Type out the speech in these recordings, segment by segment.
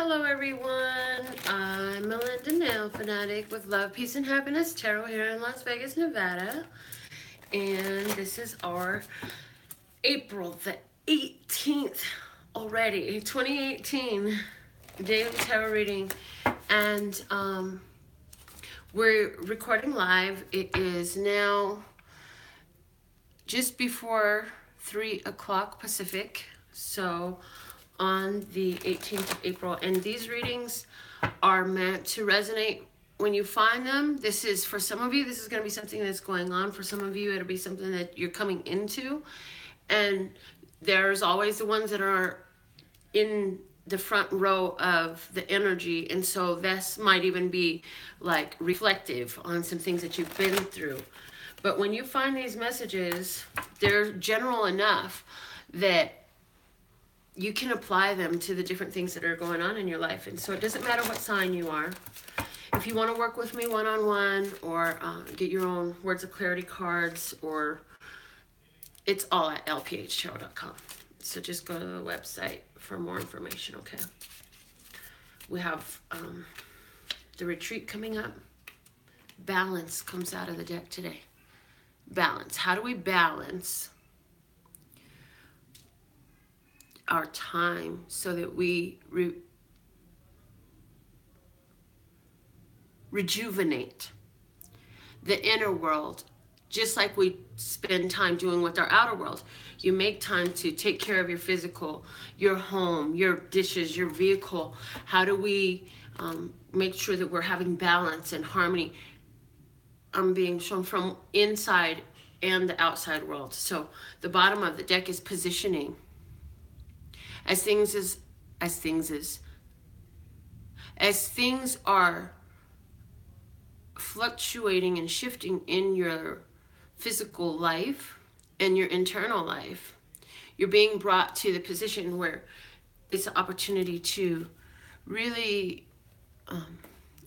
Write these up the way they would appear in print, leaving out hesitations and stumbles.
Hello everyone, I'm Melinda NailFanatic with Love, Peace, and Happiness Tarot here in Las Vegas, Nevada. And this is our April the 18th already, 2018 daily tarot reading. And we're recording live. It is now just before 3 o'clock Pacific, so on the 18th of April, and these readings are meant to resonate when you find them. This is, for some of you, this is going to be something that's going on. For some of you, it'll be something that you're coming into, and there's always the ones that are in the front row of the energy, and so this might even be like reflective on some things that you've been through. But when you find these messages, they're general enough that you can apply them to the different things that are going on in your life. And so it doesn't matter what sign you are. If you want to work with me one-on-one or get your own words of clarity cards, or it's all at LPHtarot.com. So just go to the website for more information, okay? We have the retreat coming up. Balance comes out of the deck today. Balance. How do we balance our time so that we rejuvenate the inner world, just like we spend time doing with our outer world? You make time to take care of your physical, your home, your dishes, your vehicle. How do we make sure that we're having balance and harmony? I'm being shown from inside and the outside world. So the bottom of the deck is positioning. As things are fluctuating and shifting in your physical life and your internal life, you're being brought to the position where it's an opportunity to really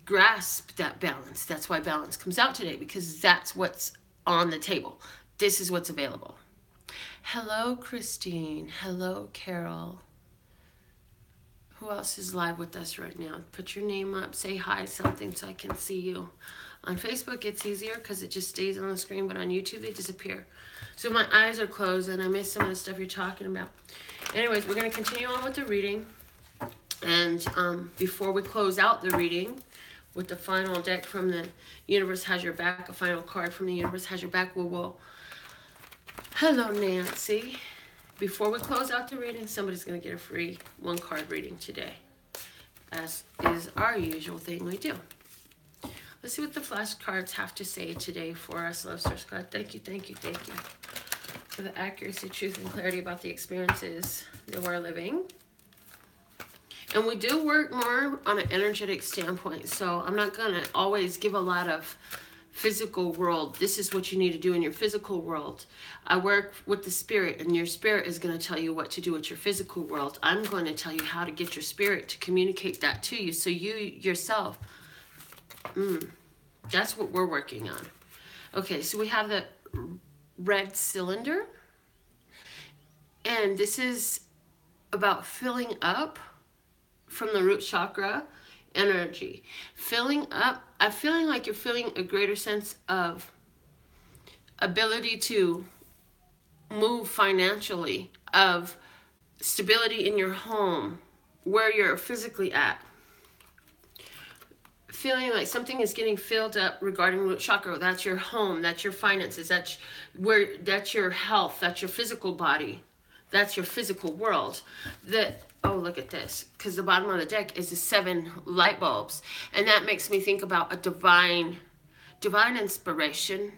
grasp that balance. That's why balance comes out today, because that's what's on the table. This is what's available. Hello, Christine. Hello, Carol. Who else is live with us right now? Put your name up, say hi, something, so I can see you. On Facebook, it's easier because it just stays on the screen, but on YouTube, they disappear. So my eyes are closed, and I miss some of the stuff you're talking about. Anyways, we're going to continue on with the reading. And before we close out the reading with the final deck from the Universe Has Your Back, a final card from the Universe Has Your Back, hello, Nancy. Before we close out the reading, somebody's going to get a free one-card reading today, as is our usual thing we do. Let's see what the flashcards have to say today for us, Love Source God. Thank you, thank you, thank you for the accuracy, truth, and clarity about the experiences that we're living. And we do work more on an energetic standpoint, so I'm not going to always give a lot of physical world. This is what you need to do in your physical world. I work with the spirit, and your spirit is going to tell you what to do with your physical world. I'm going to tell you how to get your spirit to communicate that to you, so you yourself, that's what we're working on. Okay, so we have the red cylinder, and this is about filling up from the root chakra energy. Filling up, I'm feeling like you're feeling a greater sense of ability to move financially, of stability in your home, where you're physically at. Feeling like something is getting filled up regarding root chakra. That's your home, that's your finances, that's your health, that's your physical body, that's your physical world. Oh, look at this, because the bottom of the deck is the 7 light bulbs, and that makes me think about a divine inspiration.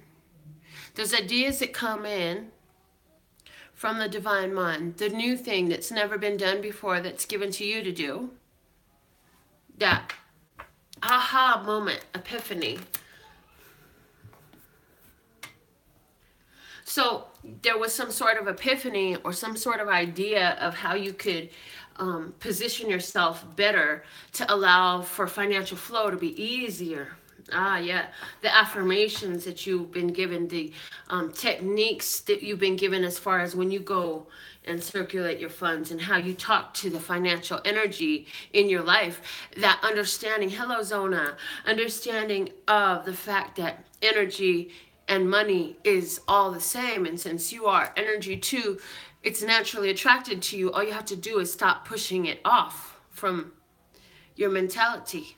Those ideas that come in from the divine mind, the new thing that's never been done before that's given to you to do, that aha moment, epiphany. So there was some sort of epiphany or some sort of idea of how you could position yourself better to allow for financial flow to be easier. Yeah. The affirmations that you've been given, the techniques that you've been given as far as when you go and circulate your funds and how you talk to the financial energy in your life. That understanding, hello Zona, understanding of the fact that energy and money is all the same. And since you are energy too, it's naturally attracted to you. All you have to do is stop pushing it off from your mentality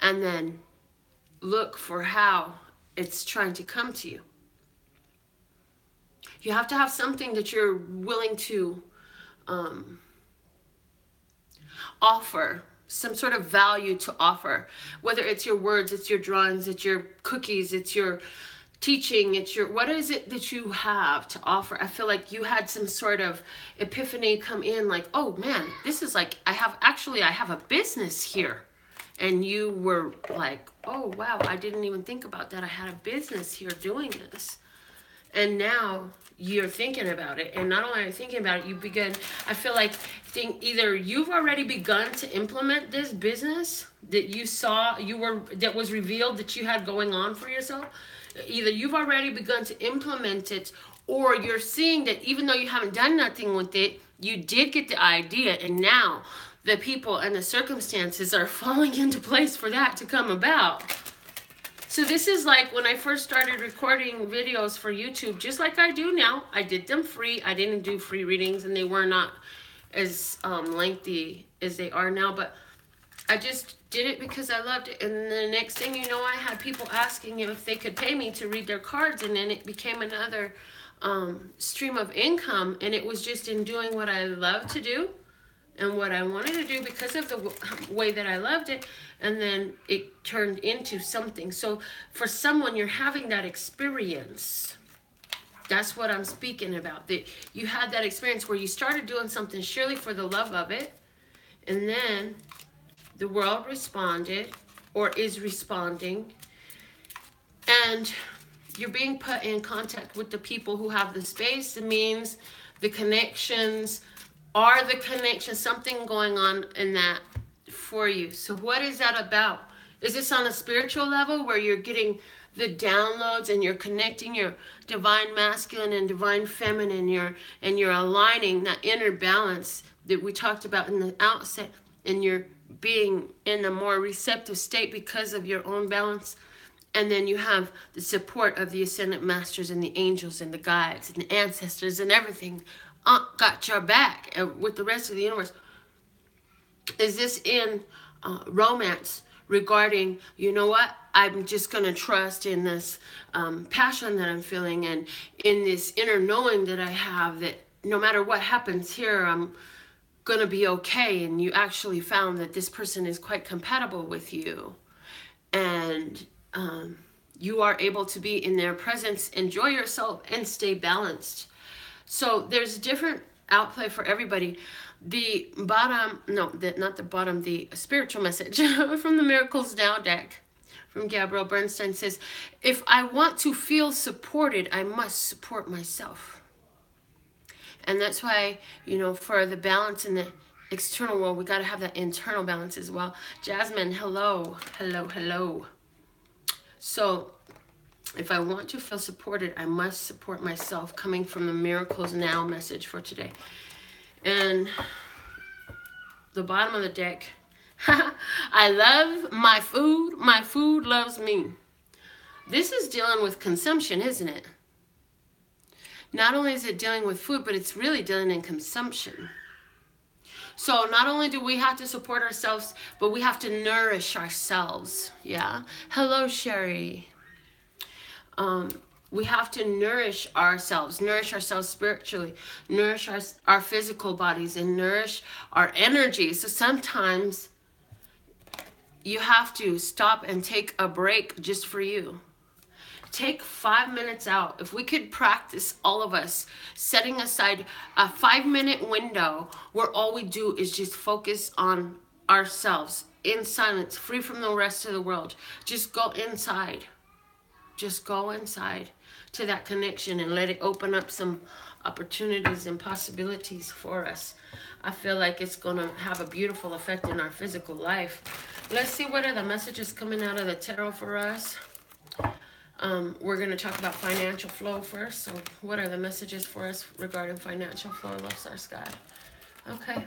and then look for how it's trying to come to you. You have to have something that you're willing to offer, some sort of value to offer, whether it's your words, it's your drawings, it's your cookies, it's your teaching, it's your, what is it that you have to offer? I feel like you had some sort of epiphany come in, like, oh man, this is like, I have a business here. And you were like, oh wow, I didn't even think about that. I had a business here doing this. And now you're thinking about it. And not only are you thinking about it, you begin, I feel like either you've already begun to implement this business that you saw, that was revealed that you had going on for yourself. Either you've already begun to implement it, or you're seeing that even though you haven't done nothing with it, you did get the idea, and now the people and the circumstances are falling into place for that to come about. So this is like when I first started recording videos for YouTube, just like I do now. I did them free. I didn't do free readings, and they were not as lengthy as they are now, but I just did it because I loved it. And the next thing you know, I had people asking if they could pay me to read their cards, and then it became another stream of income. And it was just in doing what I love to do and what I wanted to do because of the way that I loved it. And then it turned into something. So for someone, you're having that experience. That's what I'm speaking about. That you had that experience where you started doing something surely for the love of it. And then the world responded or is responding. And you're being put in contact with the people who have the space, the means, the connections, something going on in that for you. So what is that about? Is this on a spiritual level where you're getting the downloads and you're connecting your divine masculine and divine feminine, and you're aligning that inner balance that we talked about in the outset, and you're being in a more receptive state because of your own balance? And then you have the support of the ascendant masters and the angels and the guides and the ancestors and everything got your back with the rest of the universe. Is this in romance regarding, you know what, I'm just going to trust in this passion that I'm feeling and in this inner knowing that I have that no matter what happens here, I'm going to be okay. And you actually found that this person is quite compatible with you. And you are able to be in their presence, enjoy yourself, and stay balanced. So there's different outplay for everybody. The spiritual message from the Miracles Now deck from Gabrielle Bernstein says, if I want to feel supported, I must support myself. And that's why, for the balance in the external world, we got to have that internal balance as well. Jasmine, hello. So if I want to feel supported, I must support myself, coming from the Miracles Now message for today. And the bottom of the deck, I love my food loves me. This is dealing with consumption, isn't it? Not only is it dealing with food, but it's really dealing in consumption. So not only do we have to support ourselves, but we have to nourish ourselves. Yeah. Hello, Sherry. We have to nourish ourselves spiritually, nourish our physical bodies, and nourish our energy. So sometimes you have to stop and take a break just for you. Take 5 minutes out. If we could practice, all of us, setting aside a 5-minute window where all we do is just focus on ourselves in silence, free from the rest of the world. Just go inside. Just go inside to that connection and let it open up some opportunities and possibilities for us. I feel like it's going to have a beautiful effect in our physical life. Let's see what are the messages coming out of the tarot for us. We're going to talk about financial flow first. So what are the messages for us regarding financial flow? Love Star Sky. Okay.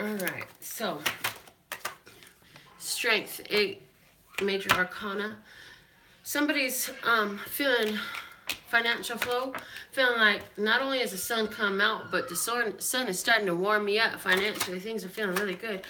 All right. So Strength, 8 major arcana. Somebody's feeling financial flow, feeling like not only has the sun come out, but the sun is starting to warm me up financially. Things are feeling really good.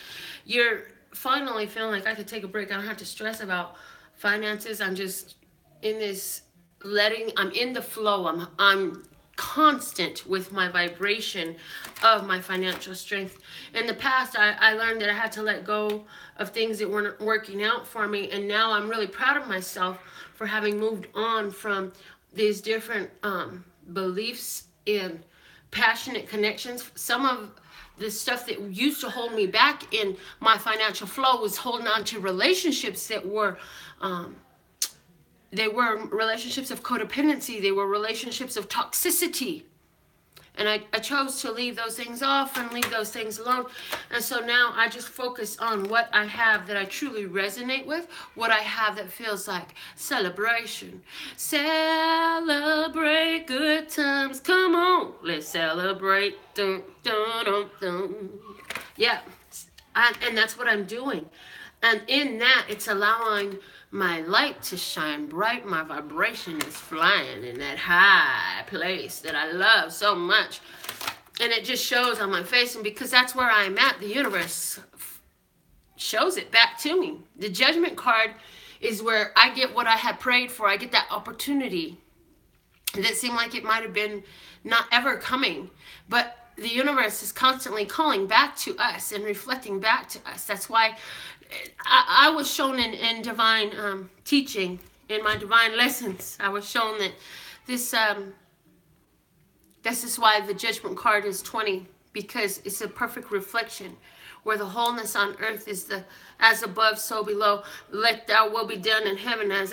You're finally feeling like I could take a break. I don't have to stress about finances. I'm just in this I'm in the flow. I'm constant with my vibration of my financial strength. In the past, I learned that I had to let go of things that weren't working out for me, and now I'm really proud of myself for having moved on from these different beliefs and passionate connections. Some of the stuff that used to hold me back in my financial flow was holding on to relationships that were they were relationships of codependency. They were relationships of toxicity. And I chose to leave those things off and leave those things alone. And so now I just focus on what I have that I truly resonate with, what I have that feels like celebration. Celebrate good times. Come on, let's celebrate. Dun, dun, dun, dun. Yeah, and that's what I'm doing. And in that, it's allowing my light to shine bright. My vibration is flying in that high place that I love so much. And it just shows on my face. And because that's where I'm at, the universe shows it back to me. The Judgment card is where I get what I had prayed for. I get that opportunity that seemed like it might have been not ever coming. But the universe is constantly calling back to us and reflecting back to us. That's why I was shown in divine teaching, in my divine lessons, I was shown that this is why the Judgment card is 20, because it's a perfect reflection where the wholeness on earth is the as above, so below. Let thy will be done in heaven let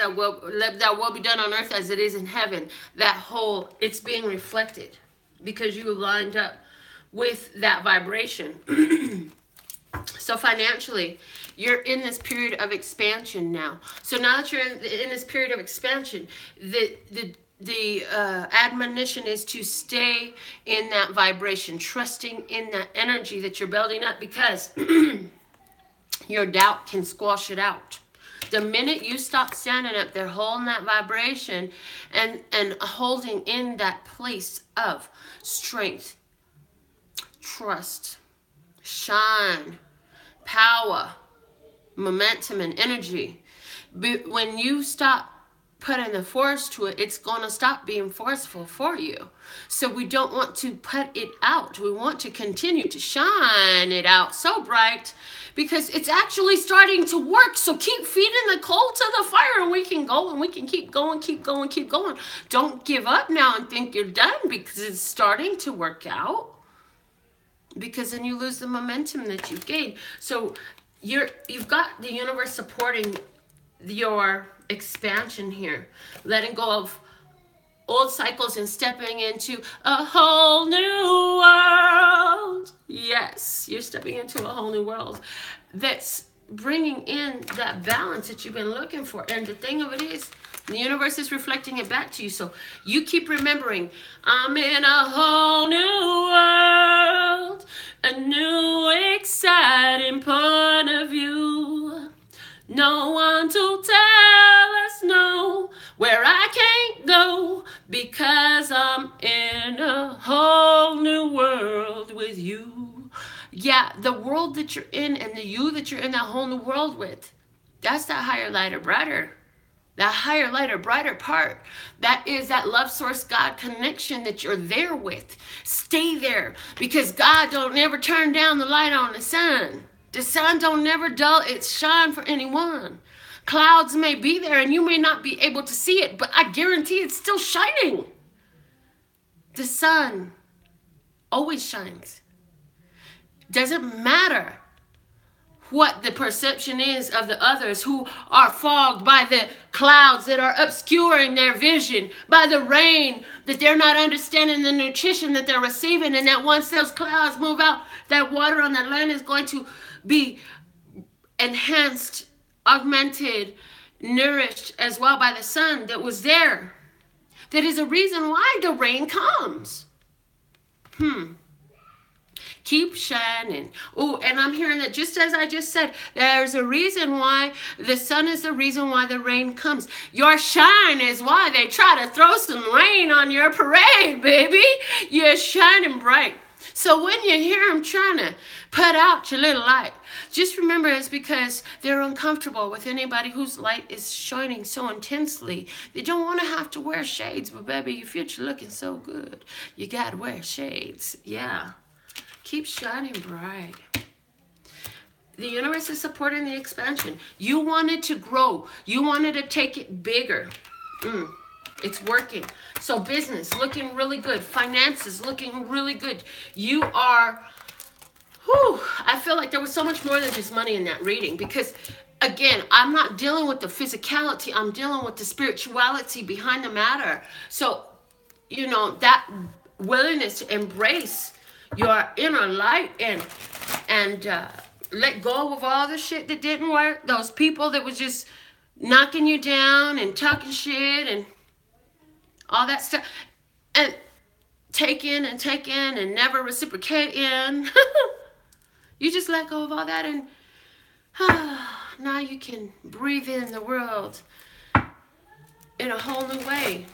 thy will be done on earth as it is in heaven. That whole, it's being reflected because you lined up with that vibration. So financially, you're in this period of expansion now. So now that you're in this period of expansion, the admonition is to stay in that vibration, trusting in that energy that you're building up, because your doubt can squash it out. The minute you stop standing up there, holding that vibration and holding in that place of strength, trust, shine, power, momentum, and energy. But when you stop putting the force to it, it's going to stop being forceful for you. So we don't want to put it out. We want to continue to shine it out so bright, because it's actually starting to work. So keep feeding the coal to the fire, and we can go and we can keep going, keep going, keep going. Don't give up now and think you're done, because it's starting to work out. Because then you lose the momentum that you've gained. So you've got the universe supporting your expansion here, letting go of old cycles and stepping into a whole new world. Yes, you're stepping into a whole new world that's bringing in that balance that you've been looking for. And the thing of it is, the universe is reflecting it back to you. So you keep remembering, I'm in a whole new world, a new exciting point of view. No one to tell us no, where I can't go, because I'm in a whole new world with you. Yeah, the world that you're in and the you that you're in that whole new world with, that's that higher, lighter, brighter. That higher, lighter, brighter part. That is that love source God connection that you're there with. Stay there, because God don't never turn down the light on the sun. The sun don't never dull its shine for anyone. Clouds may be there and you may not be able to see it, but I guarantee it's still shining. The sun always shines. Doesn't matter what the perception is of the others who are fogged by the clouds that are obscuring their vision, by the rain that they're not understanding the nutrition that they're receiving, and that once those clouds move out, that water on that land is going to be enhanced, augmented, nourished as well by the sun that was there. That is a reason why the rain comes. Keep shining. Oh, and I'm hearing that just as I just said, there's a reason why the sun is the reason why the rain comes. Your shine is why they try to throw some rain on your parade, baby. You're shining bright. So when you hear them trying to put out your little light, just remember it's because they're uncomfortable with anybody whose light is shining so intensely. They don't want to have to wear shades, but baby, your future looking so good. You got to wear shades. Yeah. Keep shining bright. The universe is supporting the expansion. You wanted to grow. You wanted to take it bigger. It's working. So business looking really good. Finances looking really good. You are, I feel like there was so much more than just money in that reading, because again, I'm not dealing with the physicality. I'm dealing with the spirituality behind the matter. So, you know, that willingness to embrace your inner light and let go of all the shit that didn't work. Those people that was just knocking you down and talking shit and all that stuff. And take in and never reciprocate in. You just let go of all that, and now you can breathe in the world in a whole new way.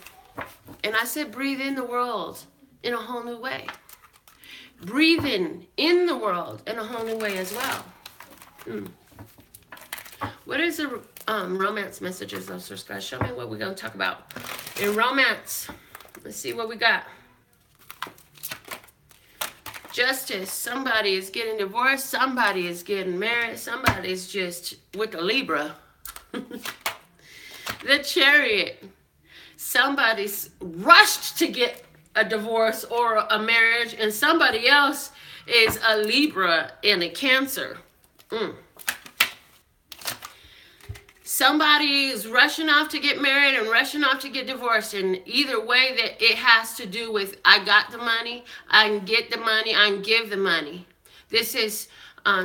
And I said breathe in the world in a whole new way. Breathing in the world in a whole new way as well. What is the romance messages of Source Guys? Show me what we're going to talk about in romance. Let's see what we got. Justice. Somebody is getting divorced. Somebody is getting married. Somebody's just with the Libra. The Chariot. Somebody's rushed to get a divorce or a marriage, and somebody else is a Libra and a Cancer. Somebody is rushing off to get married and rushing off to get divorced, and either way that it has to do with I got the money, I can get the money, I can give the money. This is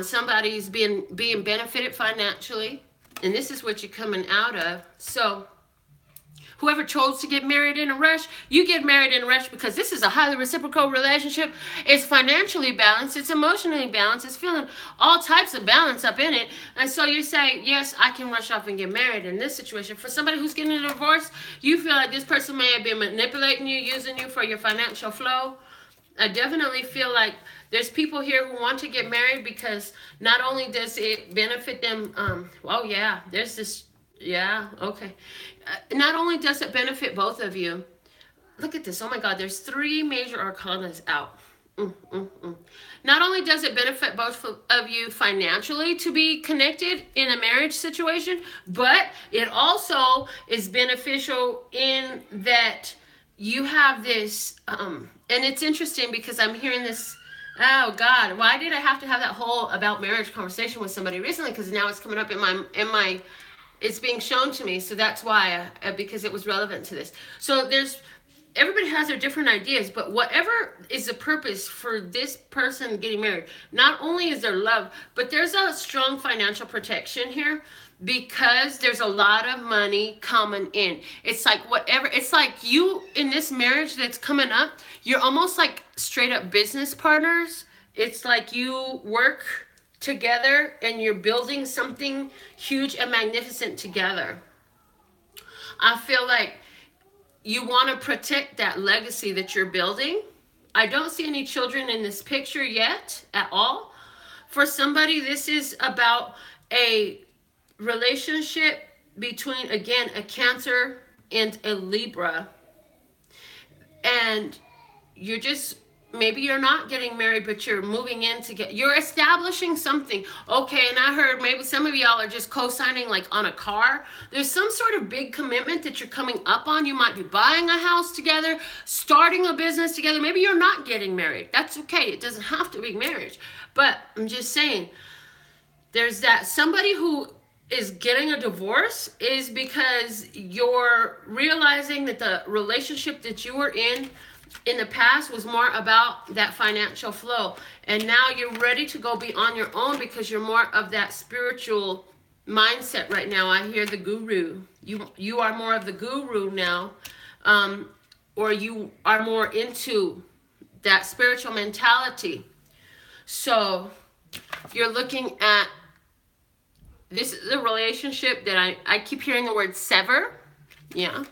somebody's being benefited financially, and this is what you're coming out of. So whoever chose to get married in a rush, you get married in a rush because this is a highly reciprocal relationship. It's financially balanced. It's emotionally balanced. It's feeling all types of balance up in it. And so you say, yes, I can rush off and get married in this situation. For somebody who's getting a divorce, you feel like this person may have been manipulating you, using you for your financial flow. I definitely feel like there's people here who want to get married because not only does it benefit them, there's this. Yeah, okay. Not only does it benefit both of you, look at this. Oh my God, there's 3 major arcanas out. Not only does it benefit both of you financially to be connected in a marriage situation, but it also is beneficial in that you have this, and it's interesting because I'm hearing this. Oh God, why did I have to have that whole about marriage conversation with somebody recently? Because now it's coming up in my it's being shown to me, so that's why, because it was relevant to this. So everybody has their different ideas, but whatever is the purpose for this person getting married, not only is there love, but there's a strong financial protection here because there's a lot of money coming in. It's like it's like you in this marriage that's coming up, you're almost like straight up business partners. It's like you work together and you're building something huge and magnificent together. I feel like you want to protect that legacy that you're building. I don't see any children in this picture yet at all. For somebody, this is about a relationship between, again, a Cancer and a Libra. And you're just, maybe you're not getting married, but you're moving in to you're establishing something. Okay, and I heard maybe some of y'all are just co-signing like on a car. There's some sort of big commitment that you're coming up on. You might be buying a house together, starting a business together. Maybe you're not getting married. That's okay. It doesn't have to be marriage. But I'm just saying, there's that somebody who is getting a divorce is because you're realizing that the relationship that you were in the past was more about that financial flow, and now you're ready to go be on your own because you're more of that spiritual mindset right now. I hear the guru. You are more of the guru now, or you are more into that spiritual mentality. So you're looking at, this is a relationship that I keep hearing the word sever. Yeah.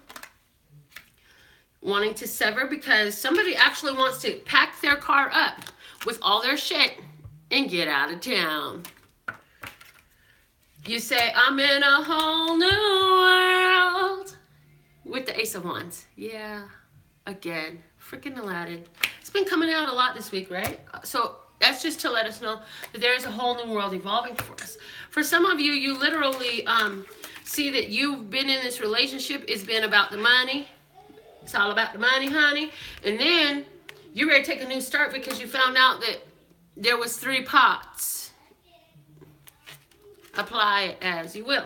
Wanting to sever because somebody actually wants to pack their car up with all their shit and get out of town. You say, I'm in a whole new world with the Ace of Wands. Yeah. Again. Freaking Aladdin. It's been coming out a lot this week, right? So that's just to let us know that there is a whole new world evolving for us. For some of you, you literally see that you've been in this relationship. It's been about the money. It's all about the money, honey. And then you're ready to take a new start because you found out that there was 3 pots. Apply it as you will.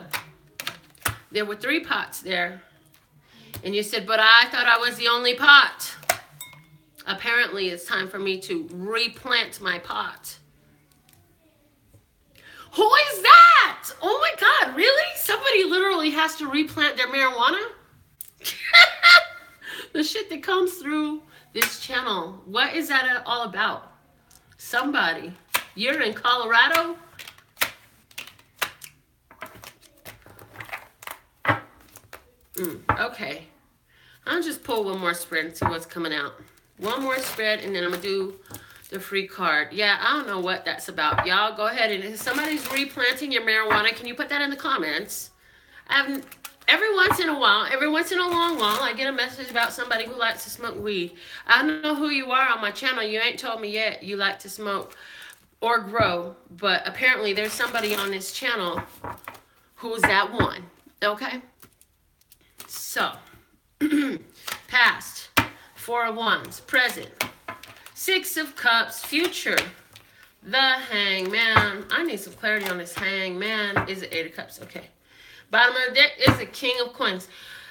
There were 3 pots there. And you said, but I thought I was the only pot. Apparently, it's time for me to replant my pot. Who is that? Oh my God, really? Somebody literally has to replant their marijuana? The shit that comes through this channel. What is that all about? Somebody. You're in Colorado? Okay. I'll just pull one more spread and see what's coming out. One more spread, and then I'm going to do the free card. Yeah, I don't know what that's about. Y'all go ahead, and if somebody's replanting your marijuana, can you put that in the comments? Every once in a while, every once in a long while, I get a message about somebody who likes to smoke weed. I don't know who you are on my channel. You ain't told me yet you like to smoke or grow, but apparently there's somebody on this channel who's that one, okay? So, past, 4 of Wands, present, 6 of Cups, future, the Hangman. I need some clarity on this Hangman. Is it 8 of Cups? Okay. Bottom of the deck is the King of Coins.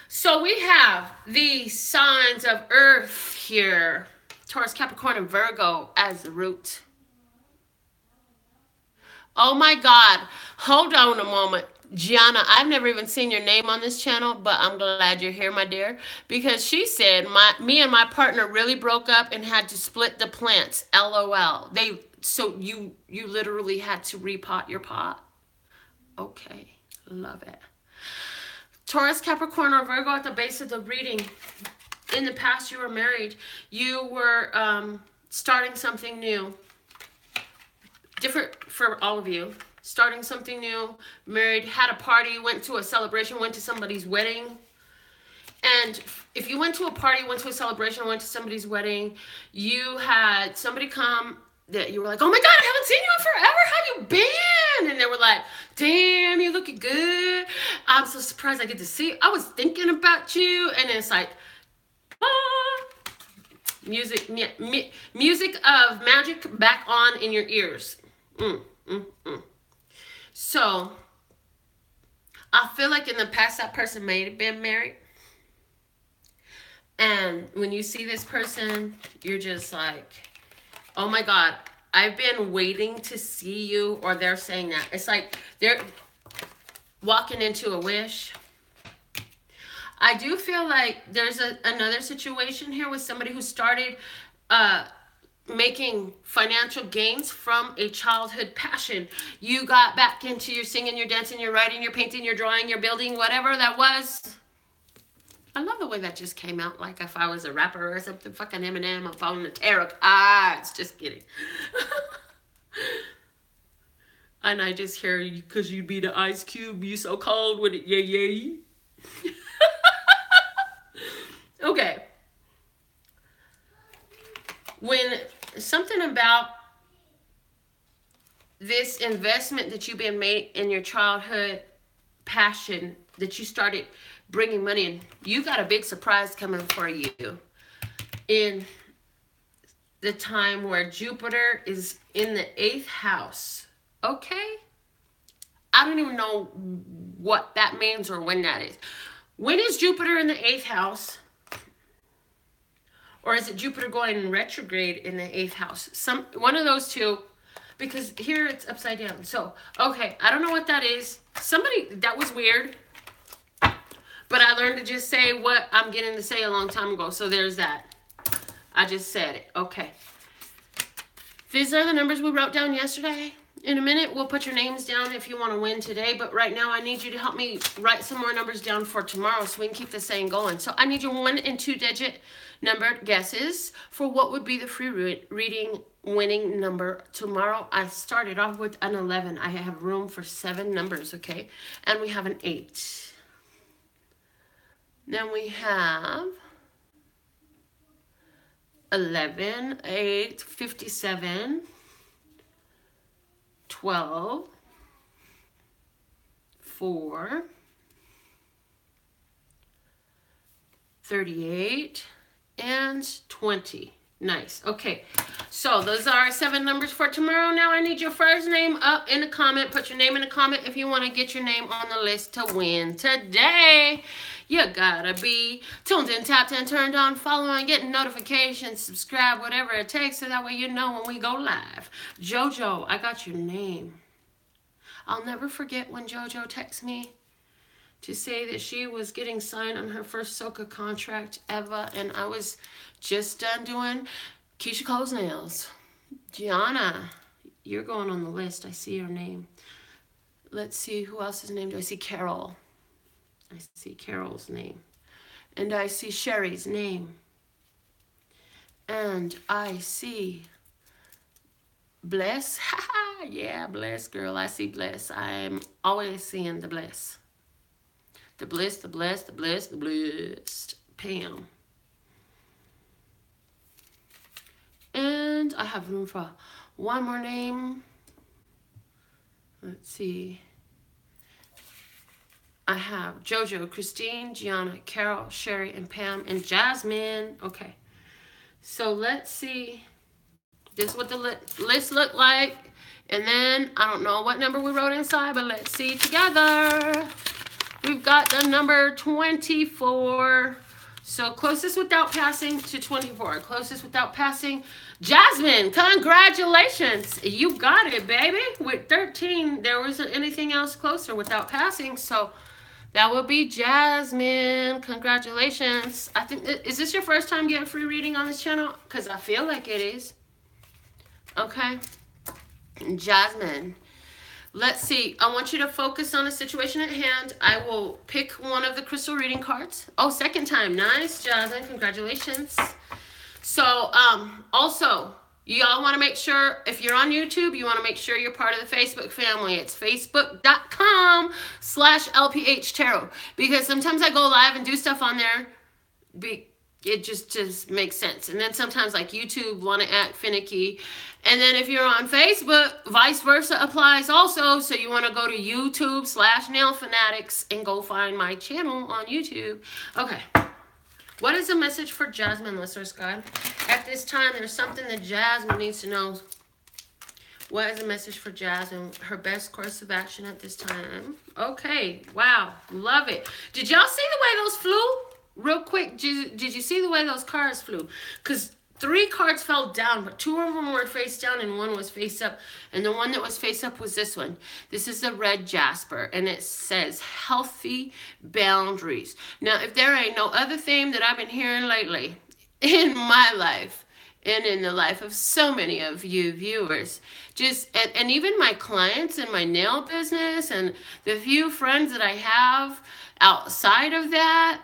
So we have the signs of Earth here. Taurus, Capricorn, and Virgo as the root. Oh my God. Hold on a moment. Gianna, I've never even seen your name on this channel, but I'm glad you're here, my dear. Because she said, me and my partner really broke up and had to split the plants. LOL. So you literally had to repot your pot? Okay. Love it. Taurus, Capricorn, or Virgo at the base of the reading. In the past, you were married. You were starting something new. Different for all of you. Starting something new. Married, had a party, went to a celebration, went to somebody's wedding. And if you went to a party, went to a celebration, went to somebody's wedding, you had somebody come that you were like, oh my God, I haven't seen you in forever. How you been? And they were like, damn, you looking good. I'm so surprised I get to see you. I was thinking about you. And then it's like, music of magic back on in your ears. So I feel like in the past that person may have been married. And when you see this person, you're just like, oh my God, I've been waiting to see you, or they're saying that. It's like they're walking into a wish. I do feel like there's another situation here with somebody who started making financial gains from a childhood passion. You got back into your singing, your dancing, your writing, your painting, your drawing, your building, whatever that was. I love the way that just came out, like if I was a rapper or something, fucking Eminem, I'm following the tarot cards. Just kidding. And I just hear you, because you be the Ice Cube, you so cold with it, yeah. Okay. When something about this investment that you've been made in your childhood passion, that you started bringing money in, you got a big surprise coming for you in the time where Jupiter is in the 8th house. Okay? I don't even know what that means or when that is. When is Jupiter in the 8th house? Or is it Jupiter going retrograde in the 8th house? One of those two, because here it's upside down. So, okay, I don't know what that is. That was weird. But I learned to just say what I'm getting to say a long time ago. So there's that. I just said it. Okay. These are the numbers we wrote down yesterday. In a minute, we'll put your names down if you want to win today. But right now, I need you to help me write some more numbers down for tomorrow so we can keep this saying going. So I need your 1 and 2 digit numbered guesses for what would be the free reading winning number tomorrow. I started off with an 11. I have room for 7 numbers, okay? And we have an 8. Then we have 11, 8, 57, 12, 4, 38, and 20. Nice. Okay. So those are our 7 numbers for tomorrow. Now I need your first name up in the comment. Put your name in the comment if you want to get your name on the list to win today. You gotta be tuned in, tapped in, turned on, following, getting notifications, subscribe, whatever it takes, so that way you know when we go live. Jojo, I got your name. I'll never forget when Jojo texted me to say that she was getting signed on her first Soka contract ever, and I was just done doing Keisha Cole's nails. Gianna, you're going on the list. I see your name. Let's see who else's name do I see. Carol. I see Carol's name. And I see Sherry's name. And I see Bless. Yeah, Bless, girl. I see Bless. I'm always seeing the Bless. The Bliss, the Bless, the Bliss, the Blessed. Pam. And I have room for one more name. Let's see. I have Jojo, Christine, Gianna, Carol, Sherry, and Pam, and Jasmine. Okay. So let's see. This is what the list looked like. And then, I don't know what number we wrote inside, but let's see together. We've got the number 24. So closest without passing to 24. Closest without passing. Jasmine, congratulations. You got it, baby. With 13, there wasn't anything else closer without passing. So that will be Jasmine. Congratulations. I think, is this your first time getting free reading on this channel? Because I feel like it is. Okay. Jasmine. Let's see. I want you to focus on the situation at hand. I will pick one of the crystal reading cards. Oh, second time. Nice, Jasmine. Congratulations. So, also, y'all want to make sure, if you're on YouTube, you want to make sure you're part of the Facebook family. It's facebook.com/LPHtarot. Because sometimes I go live and do stuff on there. It just makes sense. And then sometimes, like, YouTube want to act finicky. And then if you're on Facebook, vice versa applies also. So you want to go to YouTube/NailFanatics and go find my channel on YouTube. Okay. What is the message for Jasmine, listeners, God? At this time, there's something that Jasmine needs to know. What is the message for Jasmine? Her best course of action at this time. Okay. Wow. Love it. Did y'all see the way those flew? Real quick, did you see the way those cards flew? Because 3 cards fell down, but 2 of them were face down and 1 was face up. And the one that was face up was this one. This is the red jasper, and it says healthy boundaries. Now, if there ain't no other theme that I've been hearing lately in my life and in the life of so many of you viewers, and even my clients in my nail business and the few friends that I have outside of that,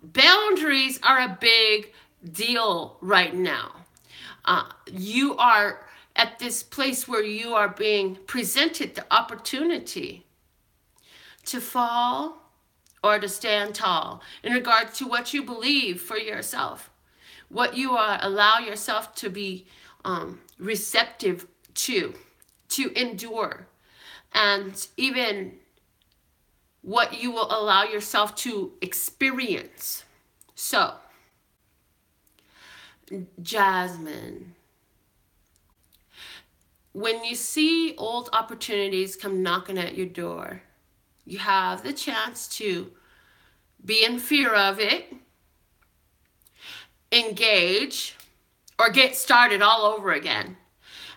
boundaries are a big deal right now. You are at this place where you are being presented the opportunity to fall or to stand tall in regards to what you believe for yourself, what you allow yourself to be receptive to endure, and even what you will allow yourself to experience. So, Jasmine, when you see old opportunities come knocking at your door, you have the chance to be in fear of it, engage, or get started all over again.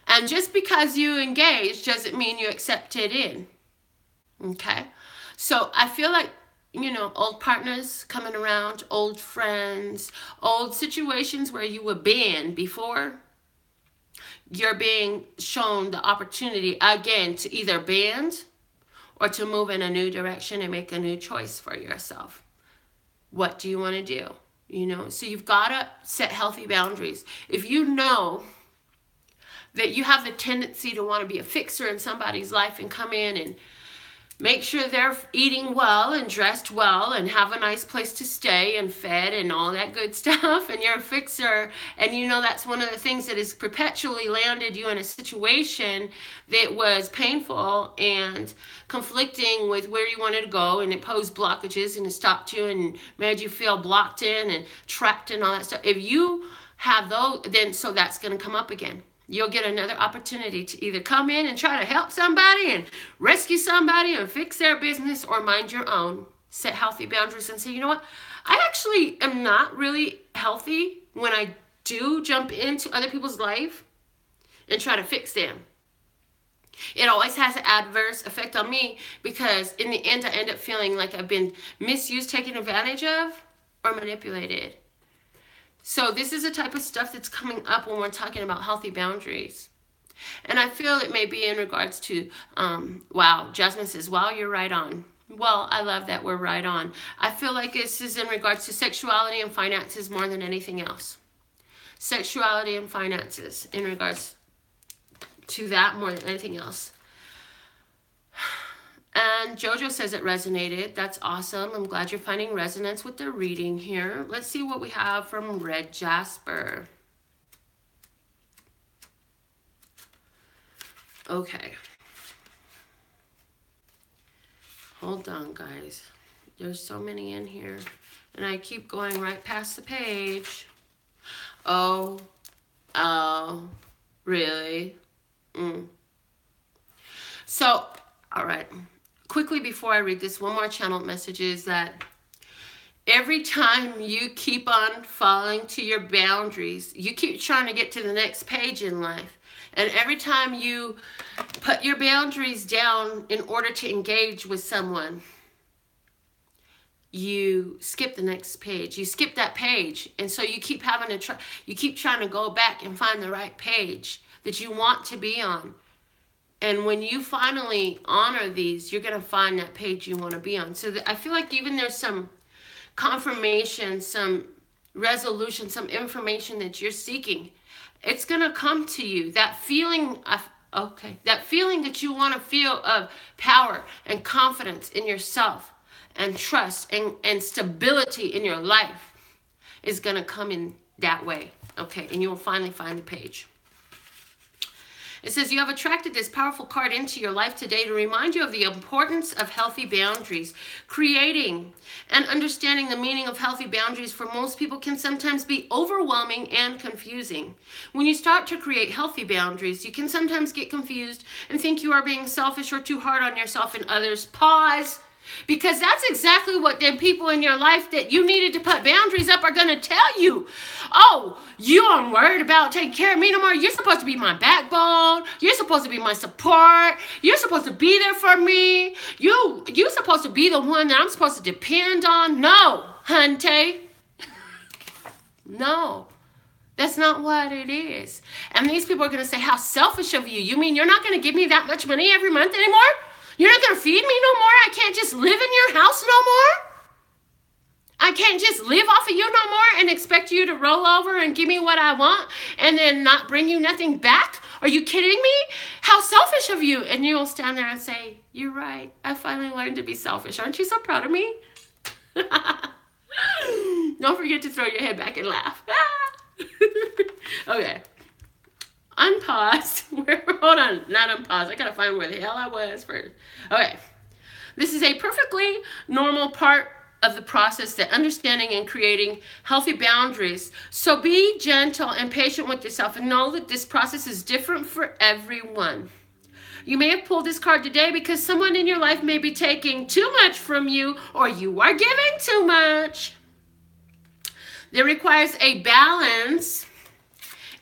And just because you engage doesn't mean you accept it in. Okay? So I feel like, you know, old partners coming around, old friends, old situations where you were banned before, you're being shown the opportunity again to either bend or to move in a new direction and make a new choice for yourself. What do you want to do? You know, so you've got to set healthy boundaries. If you know that you have the tendency to want to be a fixer in somebody's life and come in and make sure they're eating well and dressed well and have a nice place to stay and fed and all that good stuff, and you're a fixer, and you know that's one of the things that has perpetually landed you in a situation that was painful and conflicting with where you wanted to go, and it posed blockages and it stopped you and made you feel blocked in and trapped and all that stuff. If you have those, then so that's going to come up again. You'll get another opportunity to either come in and try to help somebody and rescue somebody and fix their business, or mind your own. Set healthy boundaries and say, you know what? I actually am not really healthy when I do jump into other people's life and try to fix them. It always has an adverse effect on me, because in the end I end up feeling like I've been misused, taken advantage of, or manipulated. So this is the type of stuff that's coming up when we're talking about healthy boundaries. And I feel it may be in regards to, wow, Jasmine says, wow, you're right on. Well, I love that we're right on. I feel like this is in regards to sexuality and finances more than anything else. Sexuality and finances in regards to that more than anything else. And Jojo says it resonated. That's awesome. I'm glad you're finding resonance with the reading here. Let's see what we have from Red Jasper. Okay. Hold on, guys. There's so many in here. And I keep going right past the page. Oh, really? So, all right. Quickly before I read this, one more channel message is that every time you keep on falling to your boundaries, you keep trying to get to the next page in life. And every time you put your boundaries down in order to engage with someone, you skip the next page. You skip that page. And so you keep having to you keep trying to go back and find the right page that you want to be on. And when you finally honor these, you're going to find that page you want to be on. So I feel like even there's some confirmation, some resolution, some information that you're seeking. It's going to come to you. That feeling that feeling that you want to feel of power and confidence in yourself and trust and stability in your life is going to come in that way. Okay, and you will finally find the page. It says, you have attracted this powerful card into your life today to remind you of the importance of healthy boundaries. Creating and understanding the meaning of healthy boundaries for most people can sometimes be overwhelming and confusing. When you start to create healthy boundaries, you can sometimes get confused and think you are being selfish or too hard on yourself and others. Pause. Because that's exactly what the people in your life that you needed to put boundaries up are going to tell you. Oh, you aren't worried about taking care of me no more. You're supposed to be my backbone. You're supposed to be my support. You're supposed to be there for me. You're supposed to be the one that I'm supposed to depend on. No, hunty. No, that's not what it is. And these people are going to say, how selfish of you. You mean you're not going to give me that much money every month anymore? You're not going to feed me no more? I can't just live in your house no more? I can't just live off of you no more and expect you to roll over and give me what I want and then not bring you nothing back? Are you kidding me? How selfish of you. And you'll stand there and say, you're right. I finally learned to be selfish. Aren't you so proud of me? Don't forget to throw your head back and laugh. Okay. Unpause. Hold on, not unpause. I gotta find where the hell I was first. Okay. This is a perfectly normal part of the process, the understanding and creating healthy boundaries. So be gentle and patient with yourself and know that this process is different for everyone. You may have pulled this card today because someone in your life may be taking too much from you, or you are giving too much. There requires a balance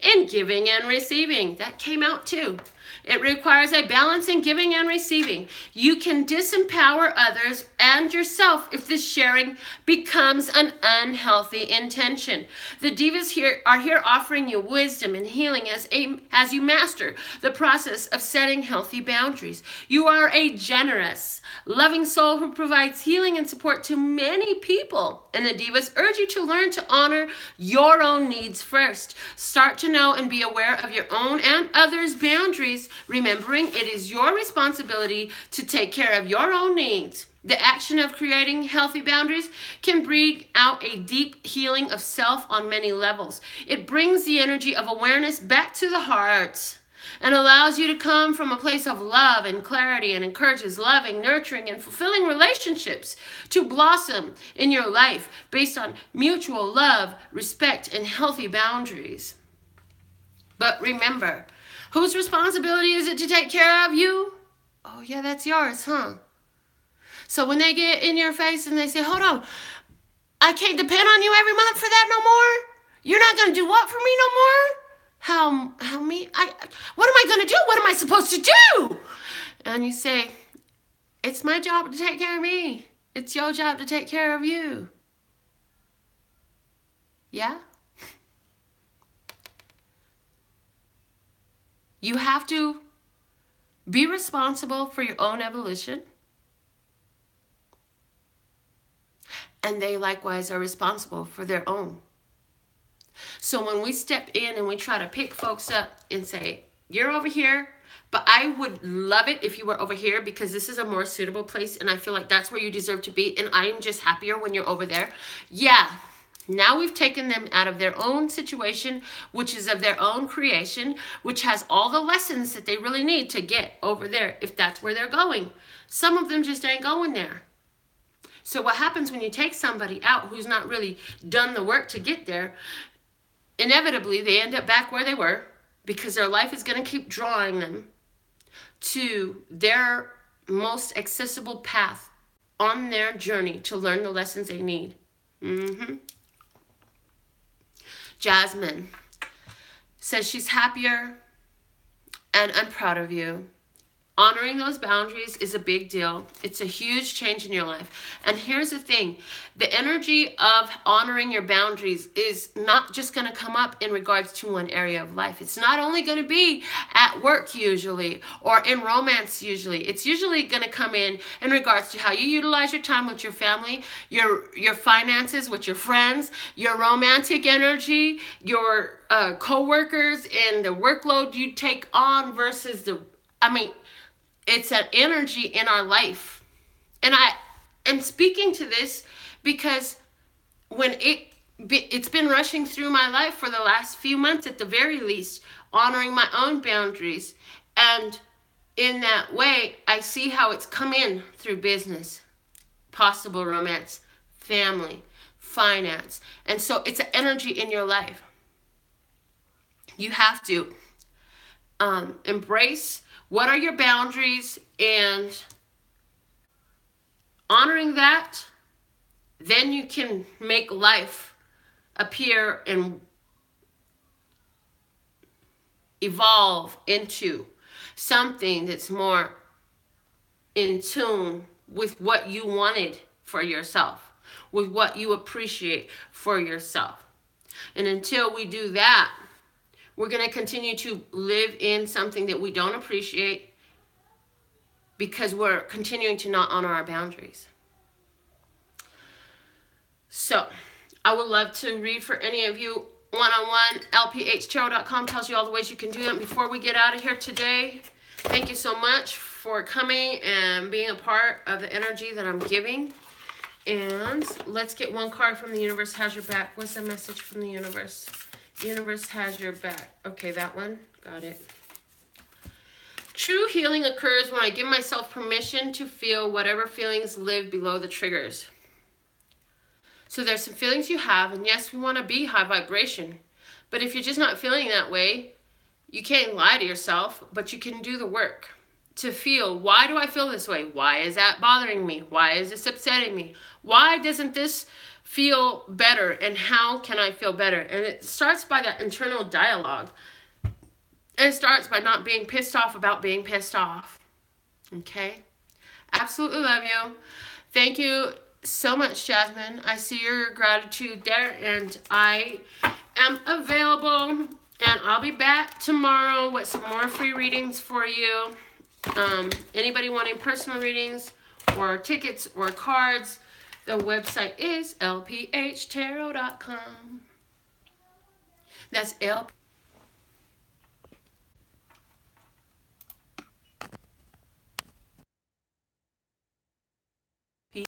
in giving and receiving. That came out too. It requires a balance in giving and receiving. You can disempower others and yourself if this sharing becomes an unhealthy intention. The divas here are here offering you wisdom and healing as you master the process of setting healthy boundaries. You are a generous, loving soul who provides healing and support to many people. And the divas urge you to learn to honor your own needs first. Start to know and be aware of your own and others' boundaries, remembering it is your responsibility to take care of your own needs. The action of creating healthy boundaries can bring out a deep healing of self on many levels. It brings the energy of awareness back to the heart and allows you to come from a place of love and clarity, and encourages loving, nurturing, and fulfilling relationships to blossom in your life based on mutual love, respect, and healthy boundaries. But remember, whose responsibility is it to take care of you? Oh yeah, that's yours, huh? So when they get in your face and they say, hold on, I can't depend on you every month for that no more? You're not going to do what for me no more? How me? What am I going to do? What am I supposed to do? And you say, it's my job to take care of me. It's your job to take care of you. Yeah? You have to be responsible for your own evolution. And they likewise are responsible for their own. So when we step in and we try to pick folks up and say, you're over here, but I would love it if you were over here because this is a more suitable place and I feel like that's where you deserve to be and I am just happier when you're over there. Yeah, now we've taken them out of their own situation, which is of their own creation, which has all the lessons that they really need to get over there if that's where they're going. Some of them just ain't going there. So what happens when you take somebody out who's not really done the work to get there, inevitably they end up back where they were because their life is going to keep drawing them to their most accessible path on their journey to learn the lessons they need. Jasmine says she's happier and I'm proud of you. Honoring those boundaries is a big deal. It's a huge change in your life. And here's the thing. The energy of honoring your boundaries is not just going to come up in regards to one area of life. It's not only going to be at work usually or in romance usually. It's usually going to come in regards to how you utilize your time with your family, your finances with your friends, your romantic energy, your co-workers, and the workload you take on versus it's an energy in our life. And I am speaking to this because when it's been rushing through my life for the last few months at the very least, honoring my own boundaries. And in that way, I see how it's come in through business, possible romance, family, finance. And so it's an energy in your life. You have to embrace what are your boundaries and honoring that, then you can make life appear and evolve into something that's more in tune with what you wanted for yourself, with what you appreciate for yourself. And until we do that, we're going to continue to live in something that we don't appreciate because we're continuing to not honor our boundaries. So, I would love to read for any of you one-on-one. LPHtarot.com tells you all the ways you can do that. Before we get out of here today, thank you so much for coming and being a part of the energy that I'm giving. And let's get one card from the universe has your back. What's the message from the universe? Universe has your back. Okay, that one. Got it. True healing occurs when I give myself permission to feel whatever feelings live below the triggers. So there's some feelings you have, and yes, we want to be high vibration. But if you're just not feeling that way, you can't lie to yourself, but you can do the work to feel, why do I feel this way? Why is that bothering me? Why is this upsetting me? Why doesn't this feel better? And how can I feel better? And it starts by that internal dialogue. And it starts by not being pissed off about being pissed off. Okay? Absolutely love you. Thank you so much, Jasmine. I see your gratitude there, and I am available, and I'll be back tomorrow with some more free readings for you. Anybody wanting personal readings or tickets or cards, the website is LPHtarot.com. That's